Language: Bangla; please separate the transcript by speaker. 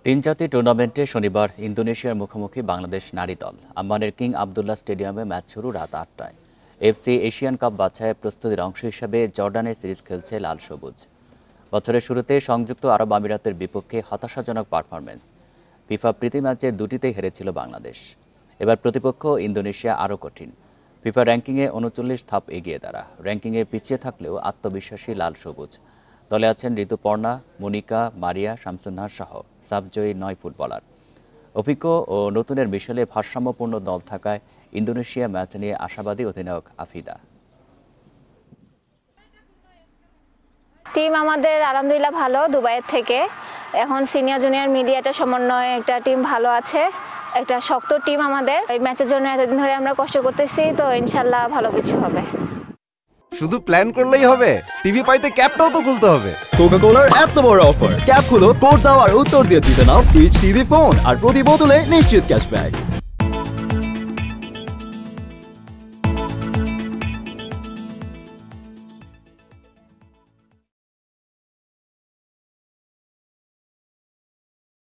Speaker 1: তিন জাতীয় টুর্নামেন্টে শনিবার ইন্দোনেশিয়ার মুখোমুখি বাংলাদেশ নারী দল। আম্মানের কিং আবদুল্লাহ স্টেডিয়ামে ম্যাচ শুরু রাত ৮টায়। এফসি এশিয়ান কাপ বাছাইয়ের প্রস্তুতির অংশ হিসেবে জর্ডানে সিরিজ খেলছে লাল সবুজ। বছরের শুরুতে সংযুক্ত আরব আমিরাতের বিপক্ষে হতাশাজনক পারফরমেন্স। ফিফা প্রীতি ম্যাচে দুটিতেই হেরেছিল বাংলাদেশ। এবার প্রতিপক্ষ ইন্দোনেশিয়া আরও কঠিন। ফিফা র্যাঙ্কিংয়ে ৩৯ ধাপ এগিয়ে তারা। র্যাঙ্কিংয়ে পিছিয়ে থাকলেও আত্মবিশ্বাসী লাল সবুজ। দলে আছেন ঋতুপর্ণা, মনিকা, মারিয়া, শামসুন্নাহার সহ সাবজয়ী ৯ ফুটবলার। অভিজ্ঞ ও নতুনের মিশেলে ভারসাম্যপূর্ণ দল থাকায় ইন্দোনেশিয়া ম্যাচ নিয়ে আশাবাদী অধিনায়ক আফিদা।
Speaker 2: টিম আমাদের আলহামদুলিল্লাহ ভালো। দুবাইয়ের থেকে এখন সিনিয়র জুনিয়র মিডিয়াটা সমন্বয়ে একটা টিম ভালো আছে, একটা শক্ত টিম আমাদের। এই ম্যাচের জন্য এতদিন ধরে আমরা কষ্ট করতেছি, তো ইনশাল্লাহ ভালো কিছু হবে।
Speaker 3: শুধু প্ল্যান করলেই হবে, টিভি পাইতে ক্যাপটাও তো খুলতে হবে।
Speaker 4: কোকা-কোলার এত বড় অফার, ক্যাপ খুলো, কোড দাও আর উত্তর দিয়ে জিতে নাও ফ্রিজ, টিভি, ফোন আর প্রতি বোতলে নিশ্চিত ক্যাশব্যাক।